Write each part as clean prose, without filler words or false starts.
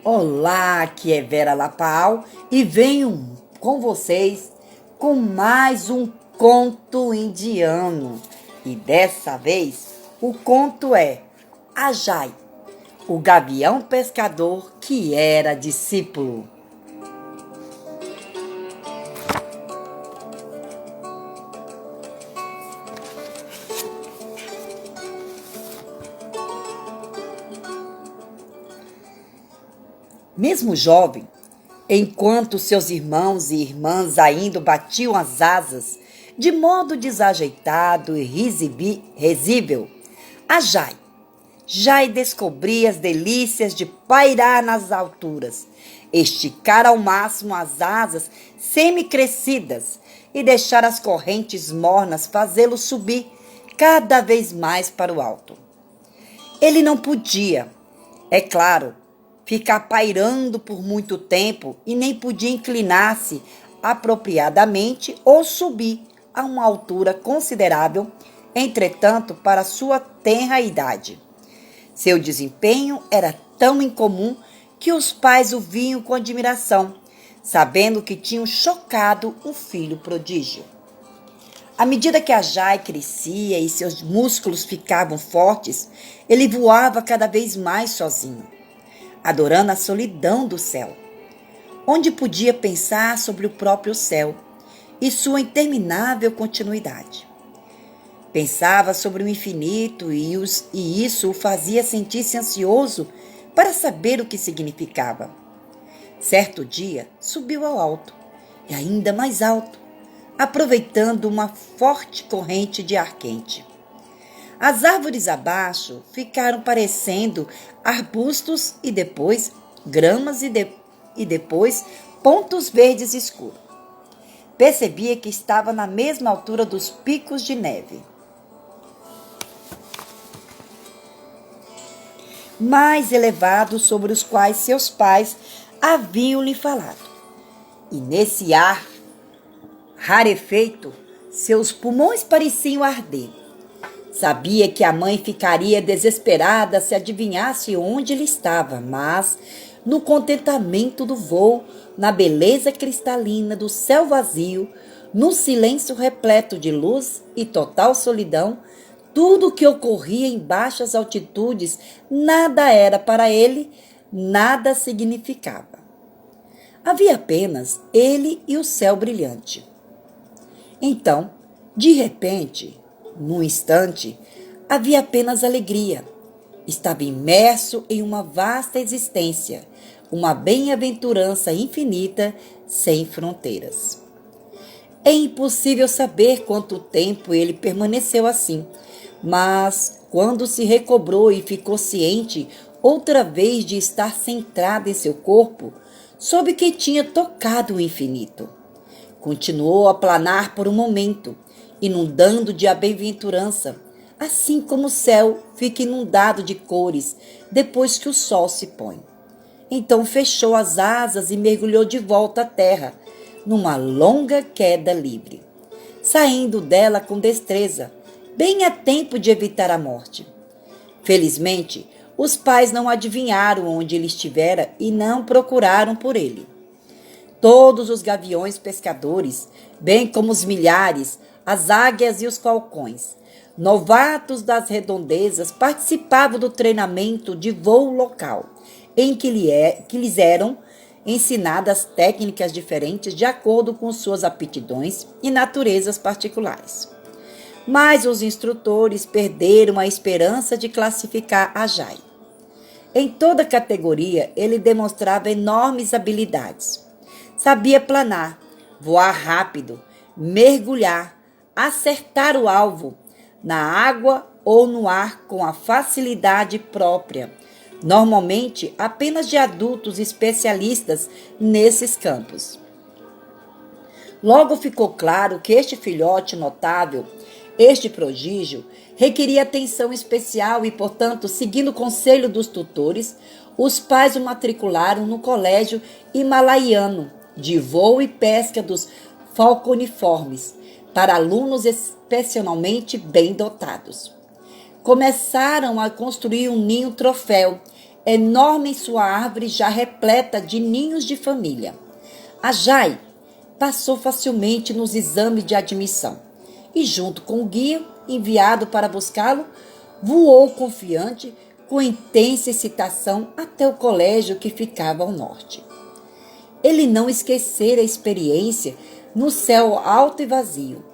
Olá, aqui é Vera Lapau e venho com vocês com mais um conto indiano. E dessa vez o conto é Ajay, o gavião pescador que era discípulo. Mesmo jovem, enquanto seus irmãos e irmãs ainda batiam as asas de modo desajeitado e risível, Ajay já descobria as delícias de pairar nas alturas, esticar ao máximo as asas semi-crescidas e deixar as correntes mornas fazê-lo subir cada vez mais para o alto. Ele não podia, é claro, ficar pairando por muito tempo e nem podia inclinar-se apropriadamente ou subir a uma altura considerável, entretanto, para sua tenra idade. Seu desempenho era tão incomum que os pais o viam com admiração, sabendo que tinham chocado um filho prodígio. À medida que Ajay crescia e seus músculos ficavam fortes, ele voava cada vez mais sozinho, adorando a solidão do céu, onde podia pensar sobre o próprio céu e sua interminável continuidade. Pensava sobre o infinito e isso o fazia sentir-se ansioso para saber o que significava. Certo dia, subiu ao alto, e ainda mais alto, aproveitando uma forte corrente de ar quente. As árvores abaixo ficaram parecendo arbustos e depois gramas e depois pontos verdes escuros. Percebia que estava na mesma altura dos picos de neve, mais elevados sobre os quais seus pais haviam lhe falado. E nesse ar rarefeito, seus pulmões pareciam arder. Sabia que a mãe ficaria desesperada se adivinhasse onde ele estava, mas, no contentamento do voo, na beleza cristalina do céu vazio, no silêncio repleto de luz e total solidão, tudo o que ocorria em baixas altitudes nada era para ele, nada significava. Havia apenas ele e o céu brilhante. Então, de repente, num instante, havia apenas alegria. Estava imerso em uma vasta existência, uma bem-aventurança infinita, sem fronteiras. É impossível saber quanto tempo ele permaneceu assim, mas quando se recobrou e ficou ciente outra vez de estar centrado em seu corpo, soube que tinha tocado o infinito. Continuou a planar por um momento, inundando de bem-aventurança, assim como o céu fica inundado de cores depois que o sol se põe. Então fechou as asas e mergulhou de volta à terra, numa longa queda livre, saindo dela com destreza, bem a tempo de evitar a morte. Felizmente, os pais não adivinharam onde ele estivera e não procuraram por ele. Todos os gaviões pescadores, bem como os milhares, as águias e os falcões, novatos das redondezas, participavam do treinamento de voo local, em que lhes eram ensinadas técnicas diferentes de acordo com suas aptidões e naturezas particulares. Mas os instrutores perderam a esperança de classificar Ajay. Em toda categoria, ele demonstrava enormes habilidades. Sabia planar, voar rápido, mergulhar, acertar o alvo, na água ou no ar com a facilidade própria, normalmente apenas de adultos especialistas nesses campos. Logo ficou claro que este filhote notável, este prodígio, requeria atenção especial e, portanto, seguindo o conselho dos tutores, os pais o matricularam no colégio himalaiano de voo e pesca dos falconiformes, para alunos especialmente bem dotados. Começaram a construir um ninho troféu enorme em sua árvore já repleta de ninhos de família. Ajai passou facilmente nos exames de admissão e, junto com o guia enviado para buscá-lo, voou confiante, com intensa excitação, até o colégio que ficava ao norte. Ele não esquecera a experiência no céu alto e vazio.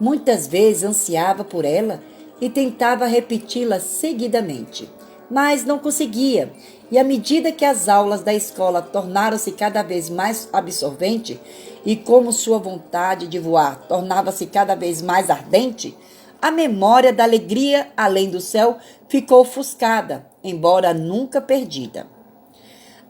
Muitas vezes ansiava por ela e tentava repeti-la seguidamente, mas não conseguia, e à medida que as aulas da escola tornaram-se cada vez mais absorventes e como sua vontade de voar tornava-se cada vez mais ardente, a memória da alegria além do céu ficou ofuscada, embora nunca perdida.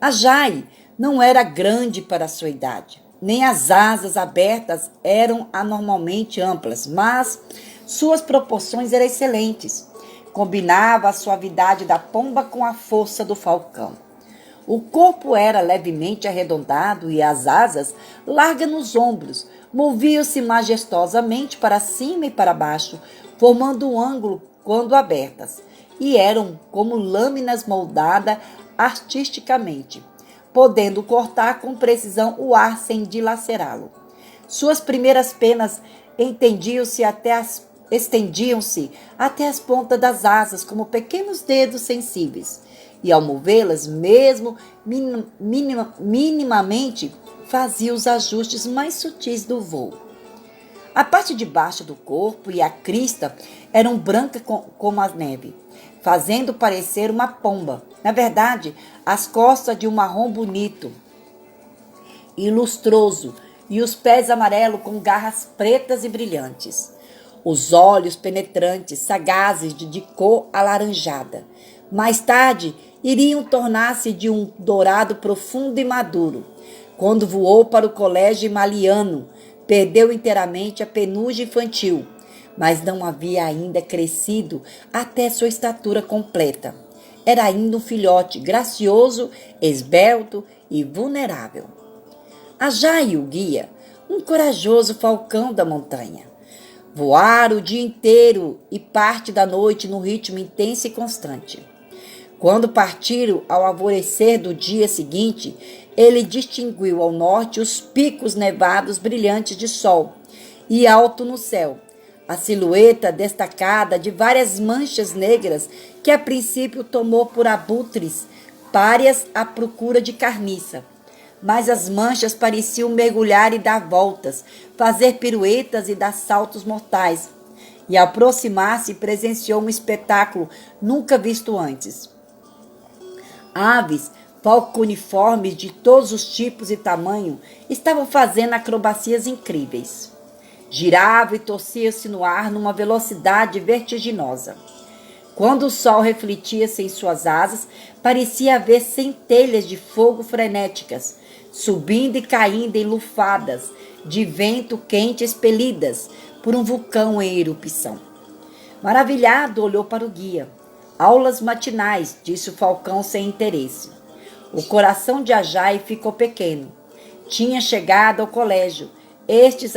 Ajai não era grande para a sua idade, nem as asas abertas eram anormalmente amplas, mas suas proporções eram excelentes. Combinava a suavidade da pomba com a força do falcão. O corpo era levemente arredondado e as asas, largas nos ombros, moviam-se majestosamente para cima e para baixo, formando um ângulo quando abertas, e eram como lâminas moldadas artisticamente, podendo cortar com precisão o ar sem dilacerá-lo. Suas primeiras penas estendiam-se até as pontas das asas como pequenos dedos sensíveis, e ao movê-las, mesmo minimamente, fazia os ajustes mais sutis do voo. A parte de baixo do corpo e a crista eram brancas como a neve, fazendo parecer uma pomba. Na verdade, as costas de um marrom bonito e lustroso, e os pés amarelos com garras pretas e brilhantes. Os olhos penetrantes, sagazes de cor alaranjada. Mais tarde, iriam tornar-se de um dourado profundo e maduro. Quando voou para o colégio Maliano, perdeu inteiramente a penugem infantil, mas não havia ainda crescido até sua estatura completa. Era ainda um filhote, gracioso, esbelto e vulnerável. Ajai, o guia, um corajoso falcão da montanha. Voara o dia inteiro e parte da noite num ritmo intenso e constante. Quando partiram ao alvorecer do dia seguinte, ele distinguiu ao norte os picos nevados brilhantes de sol e alto no céu, a silhueta destacada de várias manchas negras que a princípio tomou por abutres párias à procura de carniça. Mas as manchas pareciam mergulhar e dar voltas, fazer piruetas e dar saltos mortais. E ao aproximar-se, presenciou um espetáculo nunca visto antes. Aves falconiformes de todos os tipos e tamanhos estavam fazendo acrobacias incríveis. Girava e torcia-se no ar numa velocidade vertiginosa. Quando o sol refletia-se em suas asas, parecia haver centelhas de fogo frenéticas, subindo e caindo em lufadas de vento quente expelidas por um vulcão em erupção. Maravilhado, olhou para o guia. Aulas matinais, disse o falcão sem interesse. O coração de Ajai ficou pequeno. Tinha chegado ao colégio. Estes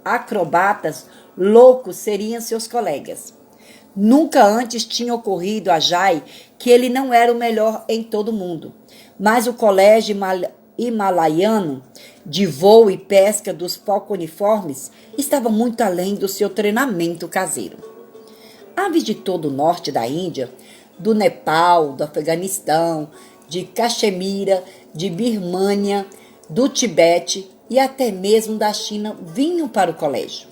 acrobatas loucos seriam seus colegas. Nunca antes tinha ocorrido a Ajai que ele não era o melhor em todo o mundo. Mas o colégio himalaiano de voo e pesca dos falconiformes estava muito além do seu treinamento caseiro. Aves de todo o norte da Índia, do Nepal, do Afeganistão, de Caxemira, de Birmânia, do Tibete e até mesmo da China vinham para o colégio.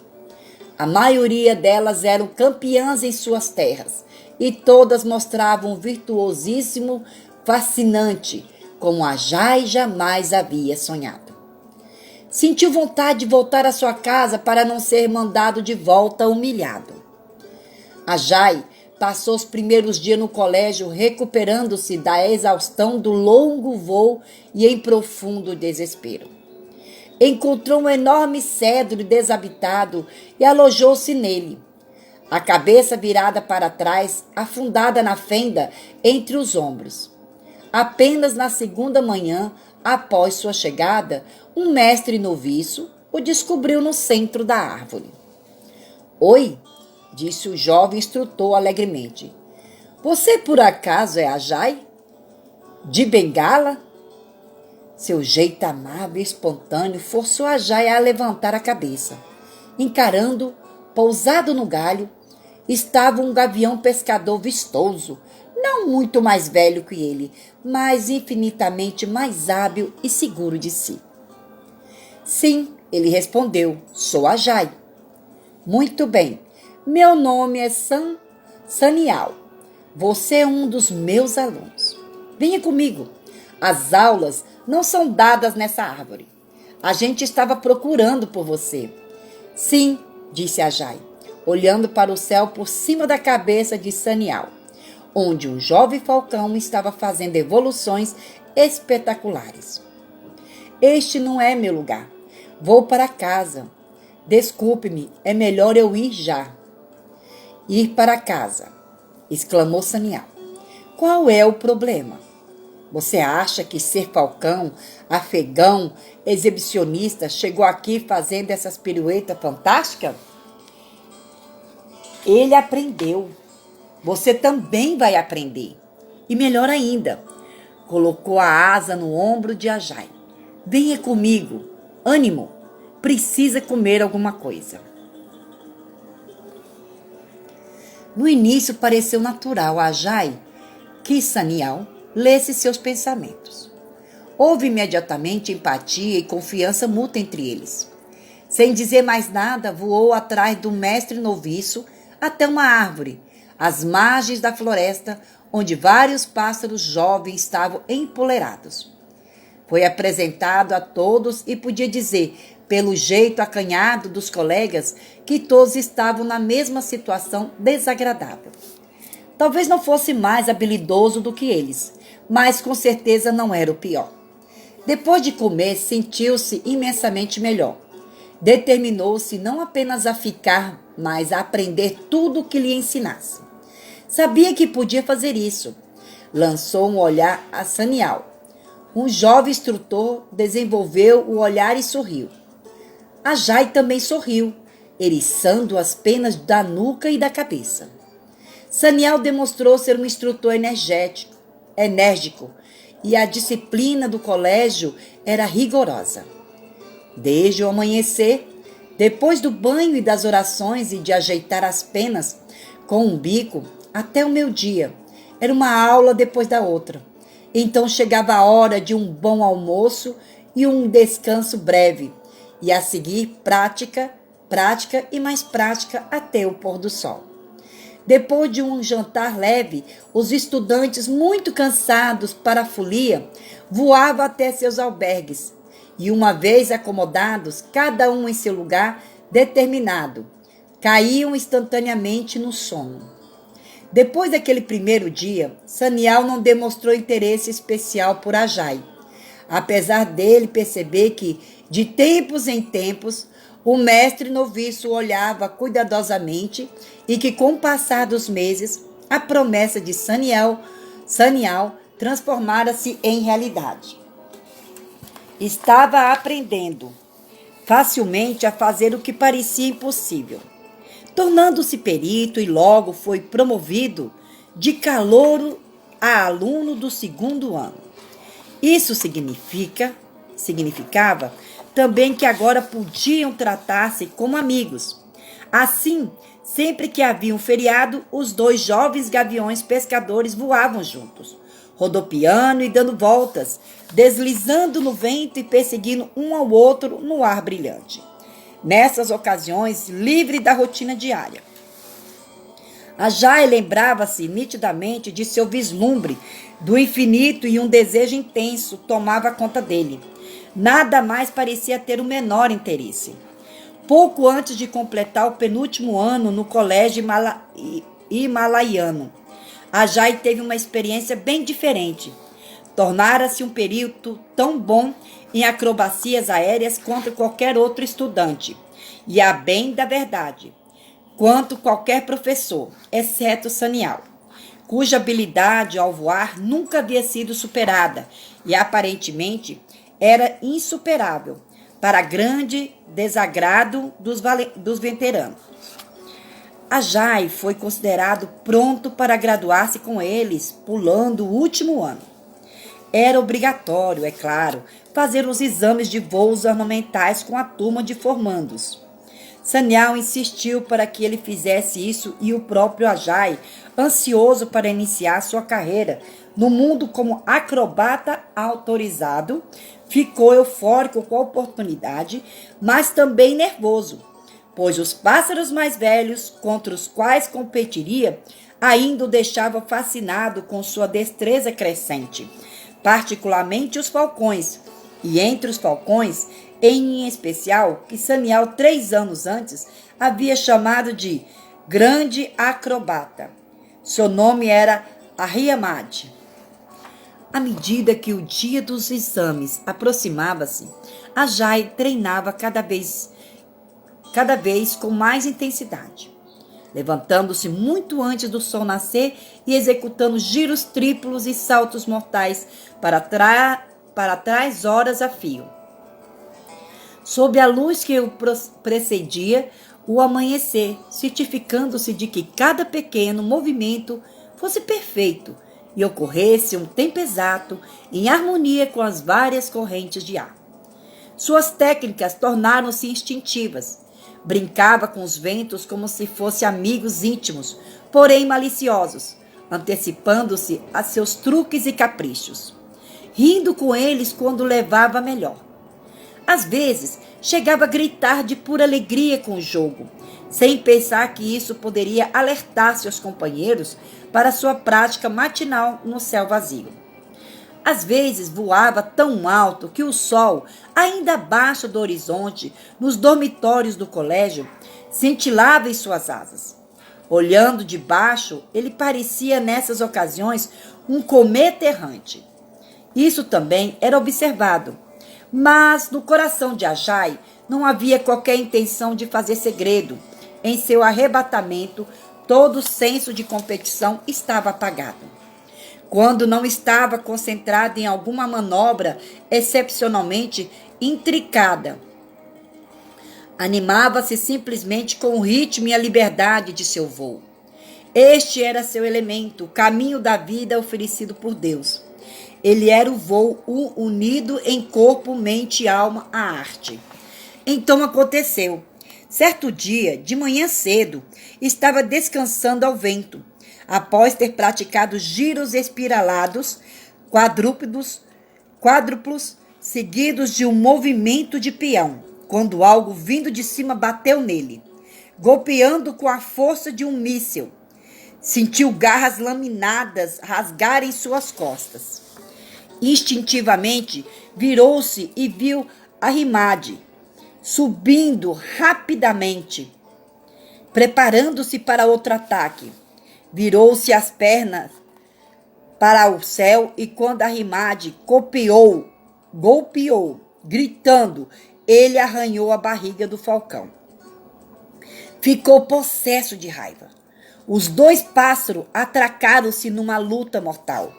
A maioria delas eram campeãs em suas terras e todas mostravam um virtuosismo fascinante, como Ajai jamais havia sonhado. Sentiu vontade de voltar à sua casa para não ser mandado de volta humilhado. Ajai passou os primeiros dias no colégio recuperando-se da exaustão do longo voo e em profundo desespero. Encontrou um enorme cedro desabitado e alojou-se nele. A cabeça virada para trás, afundada na fenda entre os ombros. Apenas na segunda manhã, após sua chegada, um mestre noviço o descobriu no centro da árvore. Oi, disse o jovem instrutor alegremente. Você por acaso é Ajai? De bengala? Seu jeito amável e espontâneo forçou a Jaia a levantar a cabeça. Encarando, pousado no galho, estava um gavião pescador vistoso, não muito mais velho que ele, mas infinitamente mais hábil e seguro de si. Sim, ele respondeu, sou a Jai. Muito bem, meu nome é Sanial. Você é um dos meus alunos. Venha comigo. As aulas não são dadas nessa árvore. A gente estava procurando por você. Sim, disse a Jai, olhando para o céu por cima da cabeça de Sanial, onde um jovem falcão estava fazendo evoluções espetaculares. Este não é meu lugar. Vou para casa. Desculpe-me, é melhor eu ir já. Ir para casa, exclamou Sanial. Qual é o problema? Você acha que ser falcão, afegão, exibicionista, chegou aqui fazendo essas piruetas fantásticas? Ele aprendeu. Você também vai aprender. E melhor ainda, colocou a asa no ombro de Ajai. Venha comigo. Ânimo. Precisa comer alguma coisa. No início pareceu natural a Ajai que Sanial lesse seus pensamentos. Houve imediatamente empatia e confiança mútua entre eles. Sem dizer mais nada, voou atrás do mestre noviço até uma árvore, às margens da floresta, onde vários pássaros jovens estavam empoleirados. Foi apresentado a todos e podia dizer, pelo jeito acanhado dos colegas, que todos estavam na mesma situação desagradável. Talvez não fosse mais habilidoso do que eles, mas com certeza não era o pior. Depois de comer, sentiu-se imensamente melhor. Determinou-se não apenas a ficar, mas a aprender tudo o que lhe ensinasse. Sabia que podia fazer isso. Lançou um olhar a Sanial. Um jovem instrutor desenvolveu o olhar e sorriu. A Jai também sorriu, eriçando as penas da nuca e da cabeça. Sanial demonstrou ser um instrutor enérgico, e a disciplina do colégio era rigorosa. Desde o amanhecer, depois do banho e das orações e de ajeitar as penas com um bico, até o meio-dia, era uma aula depois da outra. Então chegava a hora de um bom almoço e um descanso breve, e a seguir prática e mais prática até o pôr do sol. Depois de um jantar leve, os estudantes, muito cansados para a folia, voavam até seus albergues e, uma vez acomodados, cada um em seu lugar determinado, caíam instantaneamente no sono. Depois daquele primeiro dia, Sanial não demonstrou interesse especial por Ajai, apesar dele perceber que, de tempos em tempos, o mestre noviço olhava cuidadosamente e que, com o passar dos meses, a promessa de Sanial transformara-se em realidade. Estava aprendendo facilmente a fazer o que parecia impossível, tornando-se perito e logo foi promovido de calouro a aluno do 2º ano. Isso significava também que agora podiam tratar-se como amigos. Assim, sempre que havia um feriado, os 2 jovens gaviões pescadores voavam juntos, rodopiando e dando voltas, deslizando no vento e perseguindo um ao outro no ar brilhante. Nessas ocasiões, livre da rotina diária. A Jai lembrava-se nitidamente de seu vislumbre do infinito e um desejo intenso tomava conta dele. Nada mais parecia ter o menor interesse. Pouco antes de completar o penúltimo ano no colégio himalaiano, a Jai teve uma experiência bem diferente. Tornara-se um perito tão bom em acrobacias aéreas quanto qualquer outro estudante, e a bem da verdade, quanto qualquer professor, exceto Sanial, cuja habilidade ao voar nunca havia sido superada e aparentemente era insuperável, para grande desagrado dos veteranos. A Jai foi considerado pronto para graduar-se com eles, pulando o último ano. Era obrigatório, é claro, fazer os exames de voos ornamentais com a turma de formandos. Sanyal insistiu para que ele fizesse isso e o próprio Ajay, ansioso para iniciar sua carreira no mundo como acrobata autorizado, ficou eufórico com a oportunidade, mas também nervoso, pois os pássaros mais velhos, contra os quais competiria, ainda o deixavam fascinado com sua destreza crescente, particularmente os falcões, e entre os falcões, em especial, que Sanyal 3 anos antes havia chamado de grande acrobata. Seu nome era Ahriamad. À medida que o dia dos exames aproximava-se, Ajay treinava cada vez com mais intensidade, levantando-se muito antes do sol nascer e executando giros triplos e saltos mortais para trás horas a fio. Sob a luz que o precedia, o amanhecer, certificando-se de que cada pequeno movimento fosse perfeito e ocorresse um tempo exato em harmonia com as várias correntes de ar. Suas técnicas tornaram-se instintivas. Brincava com os ventos como se fossem amigos íntimos, porém maliciosos, antecipando-se a seus truques e caprichos, rindo com eles quando levava melhor. Às vezes, chegava a gritar de pura alegria com o jogo, sem pensar que isso poderia alertar seus companheiros para sua prática matinal no céu vazio. Às vezes, voava tão alto que o sol, ainda abaixo do horizonte, nos dormitórios do colégio, cintilava em suas asas. Olhando de baixo, ele parecia, nessas ocasiões, um cometa errante. Isso também era observado, mas no coração de Ajay não havia qualquer intenção de fazer segredo. Em seu arrebatamento, todo senso de competição estava apagado. Quando não estava concentrado em alguma manobra excepcionalmente intricada, animava-se simplesmente com o ritmo e a liberdade de seu voo. Este era seu elemento, o caminho da vida oferecido por Deus. Ele era o voo unido em corpo, mente e alma à arte. Então aconteceu. Certo dia, de manhã cedo, estava descansando ao vento, após ter praticado giros espiralados, quádruplos, seguidos de um movimento de peão, quando algo vindo de cima bateu nele, golpeando com a força de um míssil. Sentiu garras laminadas rasgarem suas costas. Instintivamente, virou-se e viu Ahriamad subindo rapidamente, preparando-se para outro ataque. Virou-se as pernas para o céu e quando Ahriamad golpeou, gritando, ele arranhou a barriga do falcão. Ficou possesso de raiva. Os 2 pássaros atracaram-se numa luta mortal,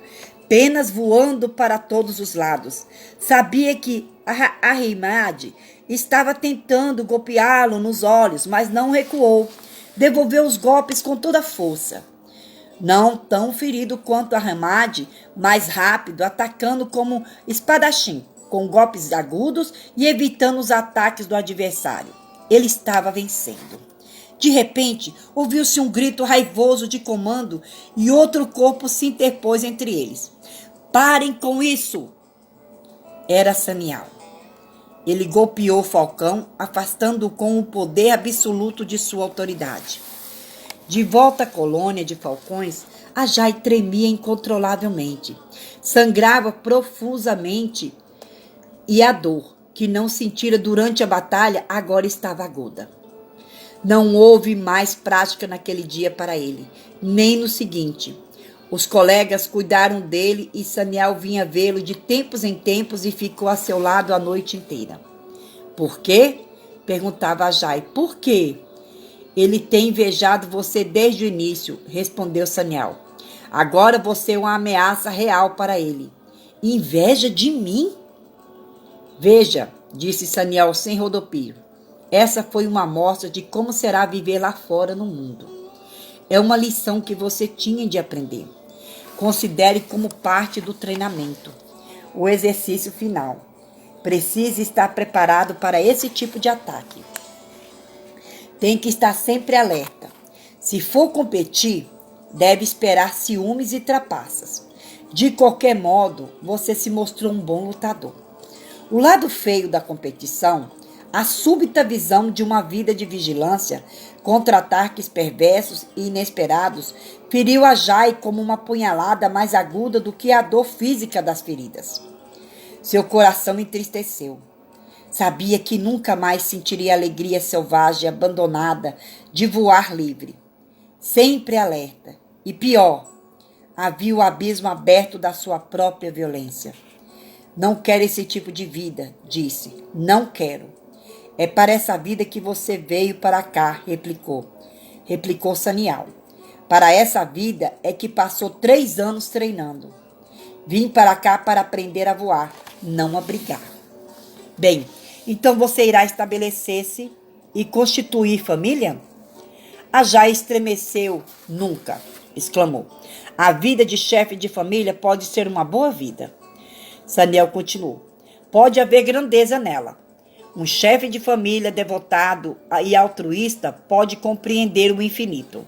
penas voando para todos os lados. Sabia que Ahriamad estava tentando golpeá-lo nos olhos, mas não recuou. Devolveu os golpes com toda a força. Não tão ferido quanto Ahriamad, mais rápido, atacando como espadachim, com golpes agudos e evitando os ataques do adversário. Ele estava vencendo. De repente, ouviu-se um grito raivoso de comando e outro corpo se interpôs entre eles. Parem com isso! Era Sanyal. Ele golpeou o falcão, afastando-o com o poder absoluto de sua autoridade. De volta à colônia de falcões, Ajay tremia incontrolavelmente. Sangrava profusamente e a dor, que não sentira durante a batalha, agora estava aguda. Não houve mais prática naquele dia para ele, nem no seguinte. Os colegas cuidaram dele e Sanyal vinha vê-lo de tempos em tempos e ficou a seu lado a noite inteira. Por quê? Perguntava Ajay. Por quê? Ele tem invejado você desde o início, respondeu Sanyal. Agora você é uma ameaça real para ele. Inveja de mim? Veja, disse Sanyal sem rodopio. Essa foi uma amostra de como será viver lá fora no mundo. É uma lição que você tinha de aprender. Considere como parte do treinamento. o exercício final. Precisa estar preparado para esse tipo de ataque. Tem que estar sempre alerta. Se for competir, deve esperar ciúmes e trapaças. De qualquer modo, você se mostrou um bom lutador. O lado feio da competição, a súbita visão de uma vida de vigilância contra ataques perversos e inesperados, feriu a Jai como uma punhalada mais aguda do que a dor física das feridas. Seu coração entristeceu. Sabia que nunca mais sentiria a alegria selvagem e abandonada de voar livre. Sempre alerta. E pior, havia o abismo aberto da sua própria violência. Não quero esse tipo de vida, disse. Não quero. É para essa vida que você veio para cá, replicou Sanial. Para essa vida é que passou 3 anos treinando. Vim para cá para aprender a voar, não a brigar. Bem, então você irá estabelecer-se e constituir família? A Jai estremeceu. Nunca, exclamou. A vida de chefe de família pode ser uma boa vida. Saniel continuou. Pode haver grandeza nela. Um chefe de família devotado e altruísta pode compreender o infinito.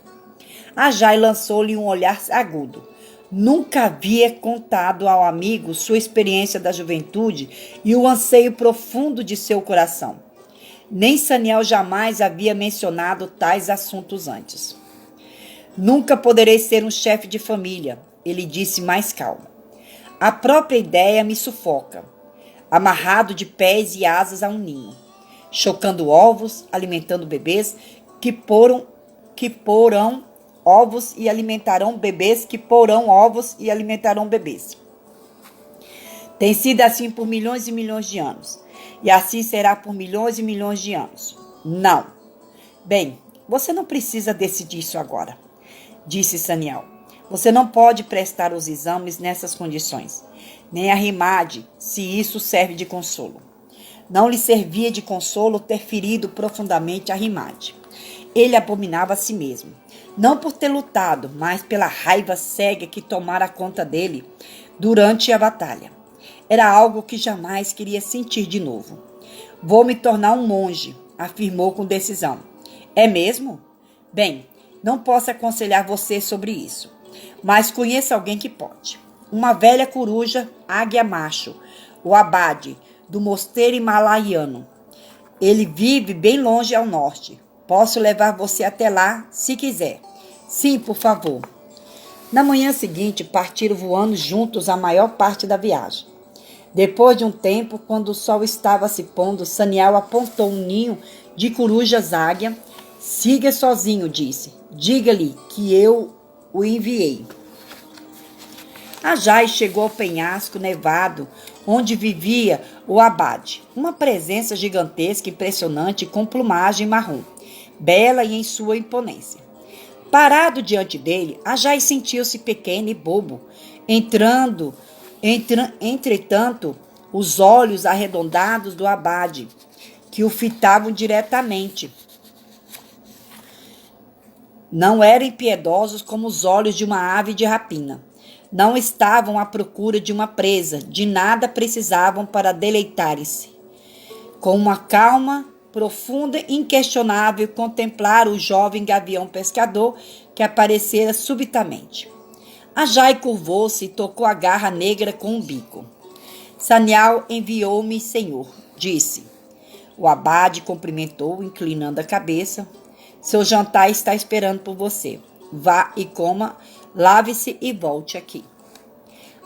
A Jai lançou-lhe um olhar agudo. Nunca havia contado ao amigo sua experiência da juventude e o anseio profundo de seu coração. Nem Saniel jamais havia mencionado tais assuntos antes. Nunca poderei ser um chefe de família, ele disse mais calmo. A própria ideia me sufoca, amarrado de pés e asas a um ninho, chocando ovos, alimentando bebês que porão ovos e alimentarão bebês que porão ovos e alimentarão bebês. Tem sido assim por milhões e milhões de anos. E assim será por milhões e milhões de anos. Não. Bem, você não precisa decidir isso agora, disse Saniel. Você não pode prestar os exames nessas condições. Nem a Rimade, se isso serve de consolo. Não lhe servia de consolo ter ferido profundamente a Rimade. Ele abominava a si mesmo. Não por ter lutado, mas pela raiva cega que tomara conta dele durante a batalha. Era algo que jamais queria sentir de novo. Vou me tornar um monge, afirmou com decisão. É mesmo? Bem, não posso aconselhar você sobre isso, mas conheço alguém que pode. Uma velha coruja, águia macho, o abade, do mosteiro himalaiano. Ele vive bem longe ao norte. Posso levar você até lá, se quiser. Sim, por favor. Na manhã seguinte, partiram voando juntos a maior parte da viagem. Depois de um tempo, quando o sol estava se pondo, Saniel apontou um ninho de corujas águia. Siga sozinho, disse. Diga-lhe que eu o enviei. A Jai chegou ao penhasco nevado, onde vivia o abade. Uma presença gigantesca, impressionante, com plumagem marrom, bela e em sua imponência. Parado diante dele, a Jai sentiu-se pequeno e bobo. Entretanto, os olhos arredondados do abade, que o fitavam diretamente, não eram impiedosos como os olhos de uma ave de rapina. Não estavam à procura de uma presa, de nada precisavam para deleitarem-se. Com uma calma profunda e inquestionável, contemplaram o jovem gavião pescador que aparecera subitamente. A Jai curvou-se e tocou a garra negra com o bico. Sanial enviou-me, senhor, disse. O abade cumprimentou, inclinando a cabeça. Seu jantar está esperando por você. Vá e coma, lave-se e volte aqui.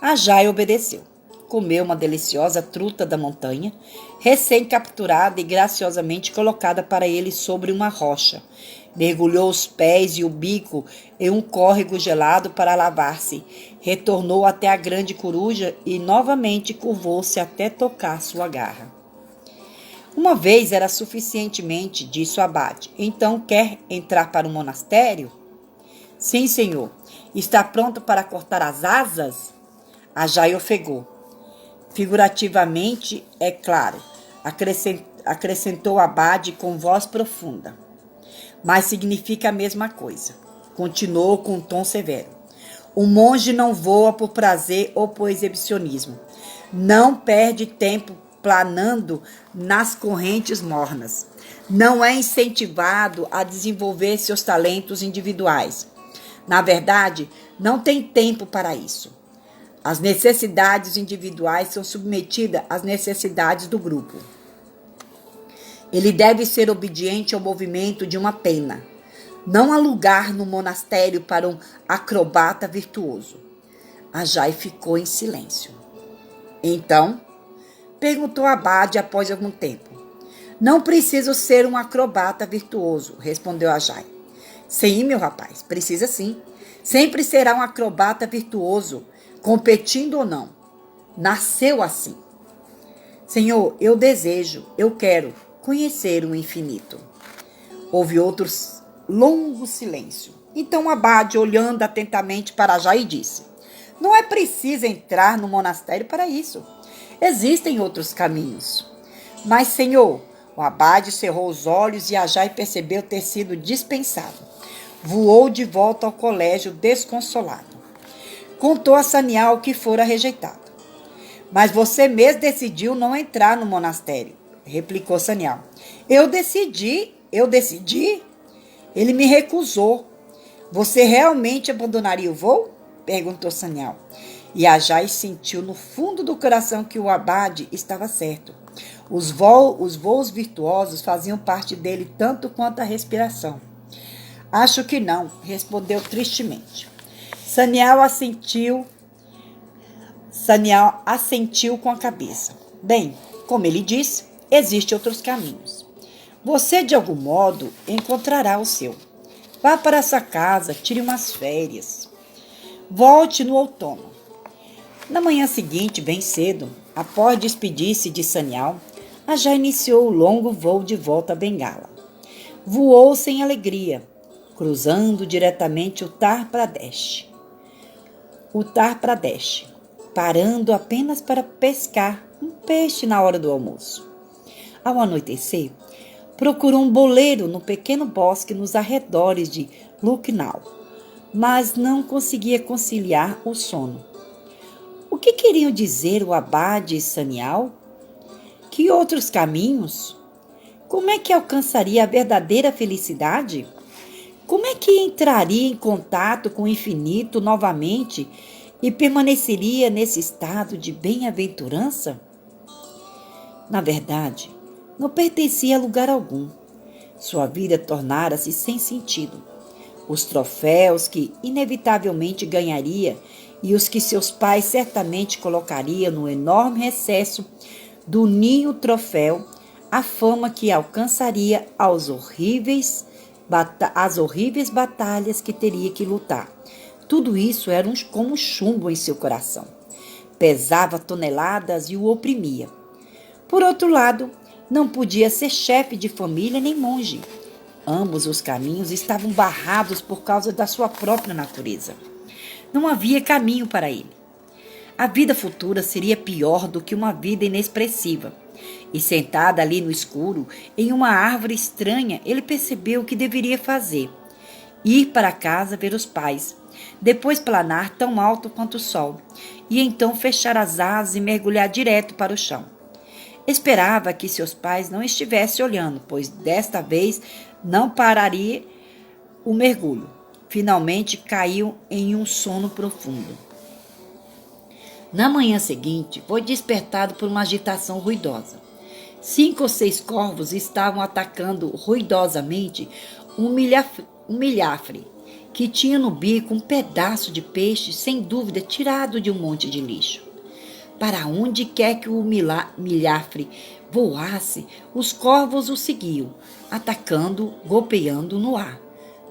A Jai obedeceu. Comeu uma deliciosa truta da montanha, recém-capturada e graciosamente colocada para ele sobre uma rocha. Mergulhou os pés e o bico em um córrego gelado para lavar-se. Retornou até a grande coruja e novamente curvou-se até tocar sua garra. Uma vez era suficientemente, disse o abade. Então quer entrar para o monastério? Sim, senhor. Está pronto para cortar as asas? A Jai ofegou. Figurativamente, é claro, acrescentou o abade com voz profunda. Mas significa a mesma coisa. Continuou com um tom severo. O monge não voa por prazer ou por exibicionismo. Não perde tempo planando nas correntes mornas. Não é incentivado a desenvolver seus talentos individuais. Na verdade, não tem tempo para isso. As necessidades individuais são submetidas às necessidades do grupo. Ele deve ser obediente ao movimento de uma pena. Não há lugar no monastério para um acrobata virtuoso. Ajay ficou em silêncio. Então, perguntou Abade após algum tempo. Não preciso ser um acrobata virtuoso, respondeu Ajay. Sim, meu rapaz, precisa sim. Sempre será um acrobata virtuoso, competindo ou não. Nasceu assim. Senhor, eu quero conhecer o infinito. Houve outro longo silêncio. Então Abade, olhando atentamente para Ajay, disse: não é preciso entrar no monastério para isso. Existem outros caminhos. Mas, Senhor, o Abade cerrou os olhos e Ajay percebeu ter sido dispensado. Voou de volta ao colégio desconsolado. Contou a Sanial que fora rejeitado. Mas você mesmo decidiu não entrar no monastério, replicou Sanial. Eu decidi. Ele me recusou. Você realmente abandonaria o voo? Perguntou Sanial. E Ajay sentiu no fundo do coração que o Abade estava certo. Os voos virtuosos faziam parte dele tanto quanto a respiração. Acho que não, respondeu tristemente. Sanial assentiu com a cabeça. Bem, como ele disse, existem outros caminhos. Você, de algum modo, encontrará o seu. Vá para sua casa, tire umas férias. Volte no outono. Na manhã seguinte, bem cedo, após despedir-se de Sanial, Ajay iniciou o longo voo de volta a Bengala. Voou sem alegria, cruzando diretamente Uttar Pradesh, parando apenas para pescar um peixe na hora do almoço. Ao anoitecer, procurou um boleiro no pequeno bosque nos arredores de Lucknow, mas não conseguia conciliar o sono. O que queriam dizer o Abade e Sanial? Que outros caminhos? Como é que alcançaria a verdadeira felicidade? Como é que entraria em contato com o infinito novamente e permaneceria nesse estado de bem-aventurança? Na verdade, não pertencia a lugar algum. Sua vida tornara-se sem sentido. Os troféus que inevitavelmente ganharia e os que seus pais certamente colocariam no enorme recesso do ninho troféu, a fama que alcançaria as horríveis batalhas que teria que lutar. Tudo isso era como um chumbo em seu coração. Pesava toneladas e o oprimia. Por outro lado, não podia ser chefe de família nem monge. Ambos os caminhos estavam barrados por causa da sua própria natureza. Não havia caminho para ele. A vida futura seria pior do que uma vida inexpressiva. E sentado ali no escuro, em uma árvore estranha, ele percebeu o que deveria fazer. Ir para casa ver os pais, depois planar tão alto quanto o sol, e então fechar as asas e mergulhar direto para o chão. Esperava que seus pais não estivessem olhando, pois desta vez não pararia o mergulho. Finalmente caiu em um sono profundo. Na manhã seguinte, foi despertado por uma agitação ruidosa. 5 ou 6 corvos estavam atacando ruidosamente um milhafre que tinha no bico um pedaço de peixe, sem dúvida tirado de um monte de lixo. Para onde quer que o milhafre voasse, os corvos o seguiam, atacando, golpeando no ar,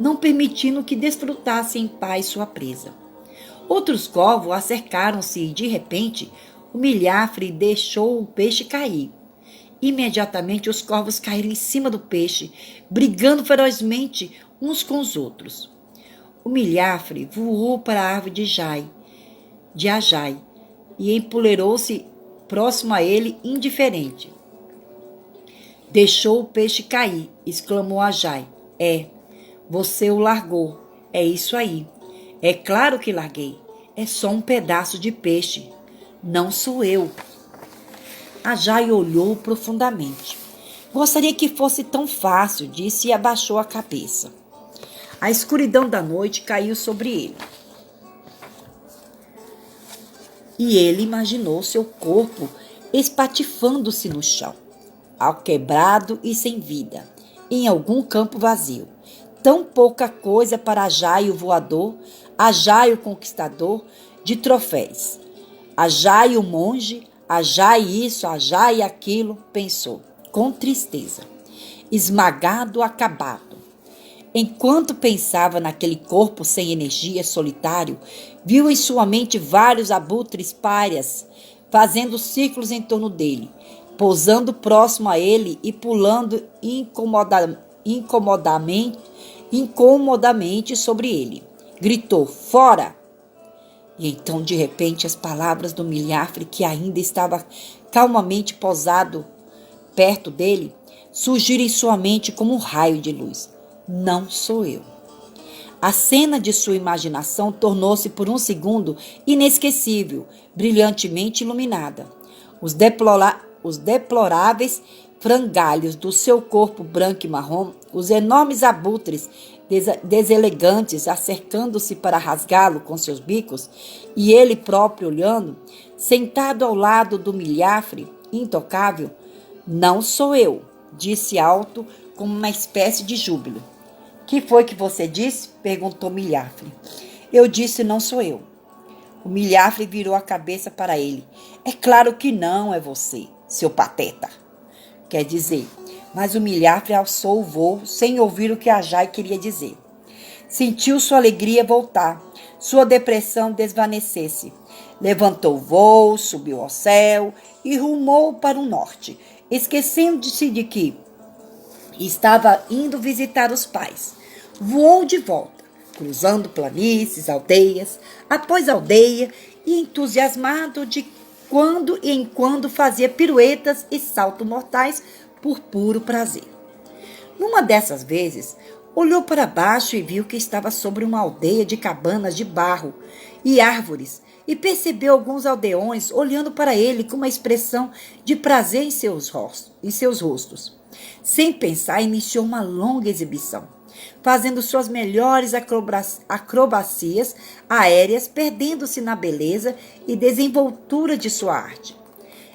não permitindo que desfrutasse em paz sua presa. Outros corvos acercaram-se e, de repente, o milhafre deixou o peixe cair. Imediatamente, os corvos caíram em cima do peixe, brigando ferozmente uns com os outros. O milhafre voou para a árvore de Ajay, e empoleirou-se próximo a ele, indiferente. Deixou o peixe cair, exclamou Ajay. Você o largou. É isso aí. É claro que larguei. É só um pedaço de peixe. não sou eu. A Jai olhou profundamente. Gostaria que fosse tão fácil, disse e abaixou a cabeça. A escuridão da noite caiu sobre ele. E ele imaginou seu corpo espatifando-se no chão, alquebrado e sem vida, em algum campo vazio. Tão pouca coisa para Ajai o voador, Ajai o conquistador de troféus. Ajai o monge, Ajai isso, Ajai aquilo, pensou, com tristeza, esmagado, acabado. Enquanto pensava naquele corpo sem energia, solitário, viu em sua mente vários abutres párias, fazendo círculos em torno dele, pousando próximo a ele e pulando incomodamente sobre ele. Gritou, fora! E então, de repente, as palavras do milhafre, que ainda estava calmamente posado perto dele, surgiram em sua mente como um raio de luz. Não sou eu. A cena de sua imaginação tornou-se por um segundo inesquecível, brilhantemente iluminada. Os deploráveis frangalhos do seu corpo branco e marrom, os enormes abutres deselegantes acercando-se para rasgá-lo com seus bicos, e ele próprio olhando, sentado ao lado do milhafre, intocável. Não sou eu, disse alto, como uma espécie de júbilo. Que foi que você disse? Perguntou Milhafre. Eu disse, não sou eu. O Milhafre virou a cabeça para ele. É claro que não é você, seu pateta. Quer dizer, mas o Milhafre alçou o voo sem ouvir o que a Jai queria dizer. Sentiu sua alegria voltar, sua depressão desvanecer-se. Levantou o voo, subiu ao céu e rumou para o norte, esquecendo-se de que estava indo visitar os pais. Voou de volta, cruzando planícies, aldeias, após aldeia, e entusiasmado de quando em quando fazia piruetas e saltos mortais por puro prazer. Numa dessas vezes, olhou para baixo e viu que estava sobre uma aldeia de cabanas de barro e árvores, e percebeu alguns aldeões olhando para ele com uma expressão de prazer em seus rostos. Sem pensar, iniciou uma longa exibição, fazendo suas melhores acrobacias aéreas, perdendo-se na beleza e desenvoltura de sua arte.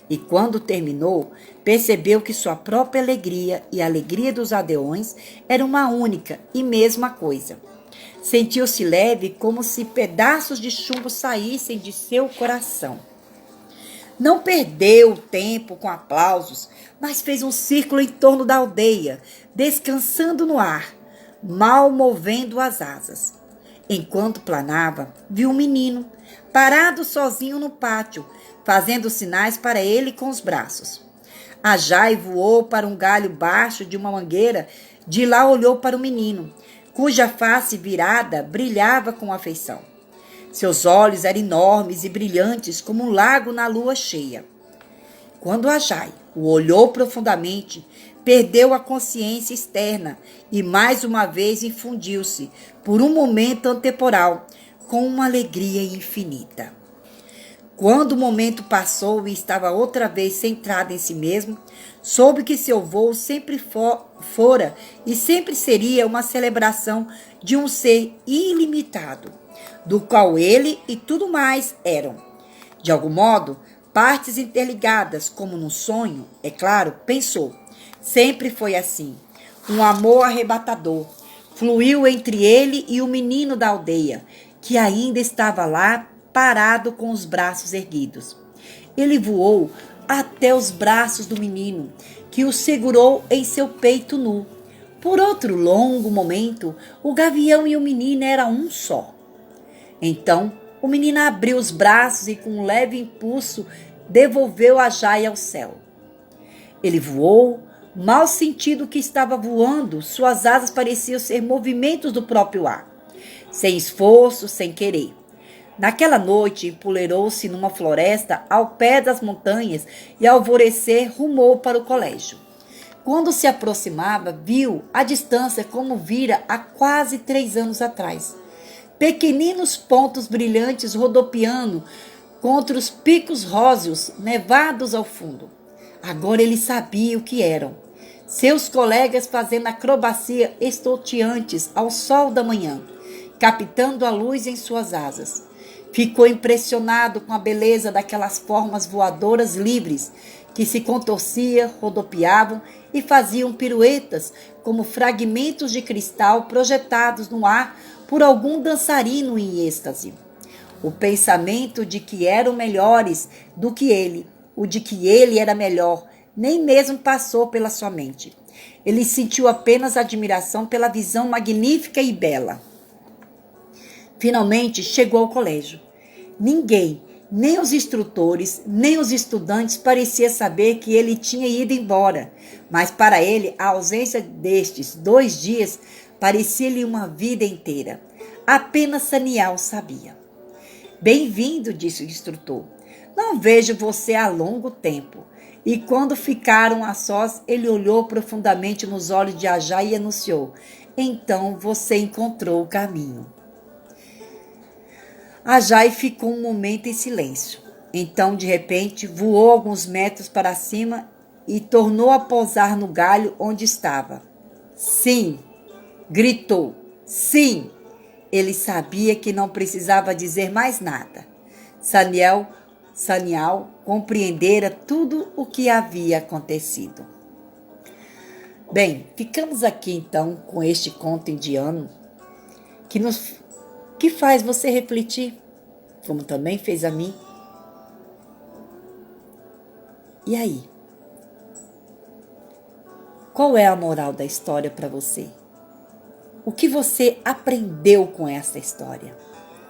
E quando terminou, percebeu que sua própria alegria e a alegria dos aldeões eram uma única e mesma coisa. Sentiu-se leve, como se pedaços de chumbo saíssem de seu coração. Não perdeu tempo com aplausos, mas fez um círculo em torno da aldeia, descansando no ar, mal movendo as asas. Enquanto planava, viu um menino, parado sozinho no pátio, fazendo sinais para ele com os braços. A Jai voou para um galho baixo de uma mangueira, de lá olhou para o menino, cuja face virada brilhava com afeição. Seus olhos eram enormes e brilhantes como um lago na lua cheia. Quando a Jai o olhou profundamente, perdeu a consciência externa e mais uma vez infundiu-se, por um momento antemporal, com uma alegria infinita. Quando o momento passou e estava outra vez centrado em si mesmo, soube que seu voo sempre fora e sempre seria uma celebração de um ser ilimitado, do qual ele e tudo mais eram. De algum modo, partes interligadas, como num sonho, é claro, pensou. Sempre foi assim. Um amor arrebatador fluiu entre ele e o menino da aldeia, que ainda estava lá, parado com os braços erguidos. Ele voou até os braços do menino, que o segurou em seu peito nu. Por outro longo momento, o gavião e o menino eram um só. Então, o menino abriu os braços e, com um leve impulso, devolveu a Jai ao céu. Ele voou, mal sentindo que estava voando, suas asas pareciam ser movimentos do próprio ar, sem esforço, sem querer. Naquela noite, empoleirou-se numa floresta ao pé das montanhas e, ao alvorecer, rumou para o colégio. Quando se aproximava, viu à distância como vira há quase 3 anos atrás. Pequeninos pontos brilhantes rodopiando contra os picos róseos nevados ao fundo. Agora ele sabia o que eram. Seus colegas fazendo acrobacia estonteantes ao sol da manhã, captando a luz em suas asas. Ficou impressionado com a beleza daquelas formas voadoras livres que se contorciam, rodopiavam e faziam piruetas como fragmentos de cristal projetados no ar por algum dançarino em êxtase. O pensamento de que eram melhores do que ele, o de que ele era melhor, nem mesmo passou pela sua mente. Ele sentiu apenas admiração pela visão magnífica e bela. Finalmente chegou ao colégio. Ninguém, nem os instrutores, nem os estudantes parecia saber que ele tinha ido embora, mas para ele a ausência destes 2 dias parecia-lhe uma vida inteira. Apenas Saniel sabia. Bem-vindo, disse o instrutor. Não vejo você há longo tempo. E quando ficaram a sós, ele olhou profundamente nos olhos de Ajay e anunciou: então você encontrou o caminho. Ajay ficou um momento em silêncio. Então, de repente, voou alguns metros para cima e tornou a pousar no galho onde estava. Sim! Gritou. Sim! Ele sabia que não precisava dizer mais nada. Saniel compreendera tudo o que havia acontecido. Bem, ficamos aqui então com este conto indiano que faz você refletir, como também fez a mim. E aí? Qual é a moral da história para você? O que você aprendeu com essa história?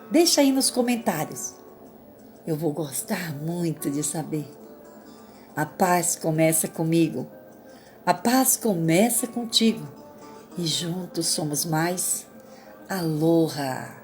Deixa aí nos comentários. Eu vou gostar muito de saber. A paz começa comigo. A paz começa contigo. E juntos somos mais. Aloha!